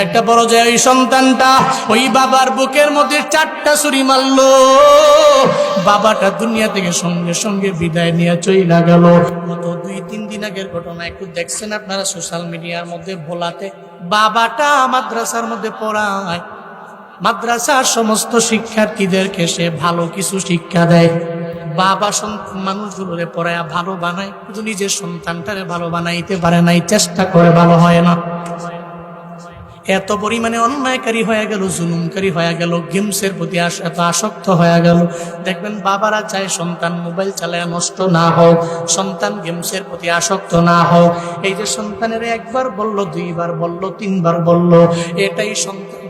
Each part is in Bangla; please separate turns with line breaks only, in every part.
একটা পর্যায়ে ওই সন্তানটা ওই বাবার বুকের মধ্যে 4টা ছুরি মারলো। বাবাটা দুনিয়া থেকে সঙ্গে সঙ্গে বিদায় নিয়ে চলে গেল। গত 2-3 দিন আগের ঘটনা একটু দেখছেন আপনারা সোশ্যাল মিডিয়ার মধ্যে। ভোলাতে বাবাটা মাদ্রাসার মধ্যে পড়ায়, মাদ্রাসার সমস্ত শিক্ষার্থীদেরকে সে ভালো কিছু শিক্ষা দেয়। বাবা মানুষগুলোরে পড়ায় ভালো বানায়, কিন্তু নিজের সন্তানটারে ভালো বানাইতে পারে নাই, চেষ্টা করে ভালো হয় না। এত পরিমাণে অন্যায়কারী হয়ে গেল, জুলুমকারী হয়ে গেল, গেমসের প্রতি এত আসক্ত হয়ে গেল। দেখবেন বাবারা চায় সন্তান মোবাইল চালায় নষ্ট না হোক, সন্তান গেমসের প্রতি আসক্ত না হোক। এই যে সন্তানের একবার বলল, 2বার বলল, 3বার বলল, এটাই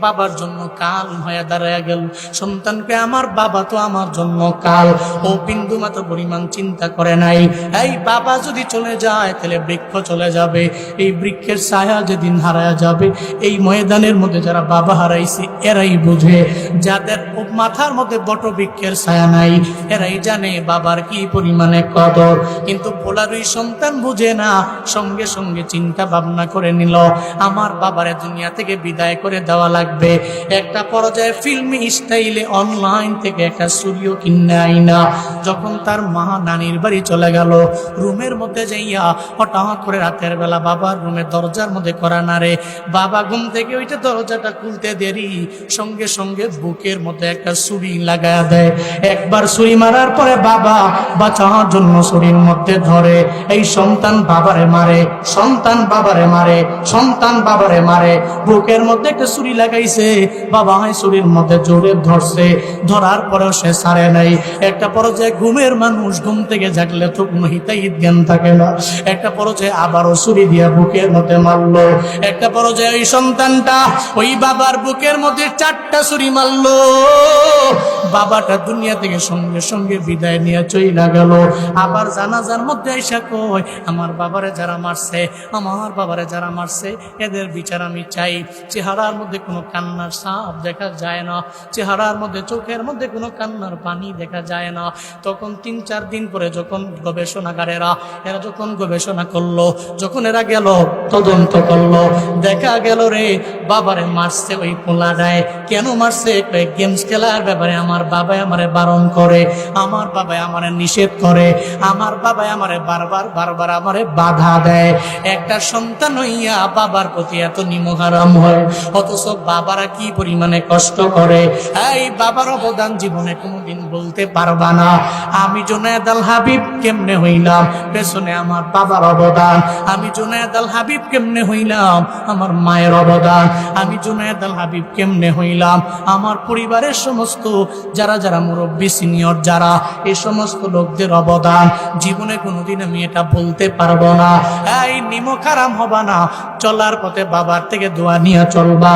বাবার জন্য কাল হয়ে দাঁড়ায় গেল। সন্তানকে আমার বাবা তো আমার জন্য কাল, ও বিন্দু মাত্র পরিমাণ চিন্তা করে নাই। এই বাবা যদি চলে যায় তাহলে বৃক্ষ চলে যাবে, এই বৃক্ষের ছায়া যেদিন হারায় যাবে। এই ময়দানের মধ্যে যারা বাবা হারাইছে এরাই বুঝে, যাদের মাথার মধ্যে বটবৃক্ষের ছায়া নাই এরাই জানে বাবার কি পরিমাণে কদর। কিন্তু ভোলার ওই সন্তান বুঝে না, সঙ্গে সঙ্গে চিন্তা ভাবনা করে নিল আমার বাবারে দুনিয়া থেকে বিদায় করে দেওয়া লাগবে। একটা পর্যায়ে ফিল্মি স্টাইলে অনলাইন থেকে একটা ছুরিও কিনে আইনা যখন তার মা নানির বাড়ি চলে গেল, রুমের মধ্যে যাইয়া হঠাৎ করে রাতের বেলা বাবার রুমের দরজার মধ্যে করা নাড়ে। বাবা ঘুম থেকে ওইটা দরজাটা খুলতে দেরি, সঙ্গে সঙ্গে বুকের মধ্যে একটা ছুরি লাগায়া দেয়। একবার ছুরি মারার পরে বাবা বাঁচার জন্য ছুরির মধ্যে ধরে। এই সন্তান বাবারে মারে, সন্তান বাবারে মারে, সন্তান বাবারে মারে। বুকের মধ্যে একটা ছুরি লাগাইছে, বাবা হয় ছুরির মধ্যে জোরে ধরছে, ধরার পরেও সে ছাড়ে নাই। একটা পর্যায়ে ঘুমের মানুষ, ঘুম থেকে জাগলে তো কোনো হিতাহিত জ্ঞান থাকে না। একটা পর্যায়ে আবারও ছুরি দিয়া বুকের মধ্যে মারলো। একটা পর্যায়ে ওই সন্তানটা ওই বাবার বুকের মধ্যে 4টা ছুরি মারলো। বাবাটা দুনিয়া থেকে সঙ্গে সঙ্গে বিদায় নিয়ে চইলা গেল। আবার জানাজার মধ্যে আইসা কয়, আমার বাবারে যারা মারছে, আমার বাবারে যারা মারছে এদের বিচার আমি চাই। চেহারার মধ্যে কোনো কান্নার ছাপ দেখা যায় না, চেহারার মধ্যে চোখের মধ্যে কোনো কান্নার পানি দেখা যায় না। তখন 3-4 দিন পরে যখন গবেষণাগারেরা এরা যখন গবেষণা করলো, যখন এরা গেল তদন্ত করলো, দেখা গেল রে বাবারে মারছে ওই পোলাডায়। কেন মারছে? গেমস খেলার ব্যাপারে আমার বাবাই আমারে বারণ করে, আমার বাবাই আমারে নিষেধ করে, আমার বাবাই আমারে বারবার আমারে বাধা দেয়। একটা সন্তান হইয়া বাবার প্রতি এত নিমহারাম হয়, অথচ বাবারা কি পরিমাণে কষ্ট করে। এই বাবার অবদান জীবনে কোনোদিন বলতে পারবা না। আমি জুনায়েদ আল হাবিব কেমনে হইলাম, পেছনে আমার বাবার অবদান। আমি জুনায়েদ আল হাবিব কেমনে হইলাম, আমার মায়ের অবদান। আমি জুনায়েদ আল হাবিব কেমনে হইলাম, আমার পরিবারের সমস্ত যারা যারা মুরব্বী সিনিয়র যারা, এই সমস্ত লোকদের অবদান। জীবনে কোনোদিন আমি এটা বলতে পারবো না। এই নিমক হারাম হবা না, চলার পথে বাবার থেকে দোয়া নিয়ে চলবা।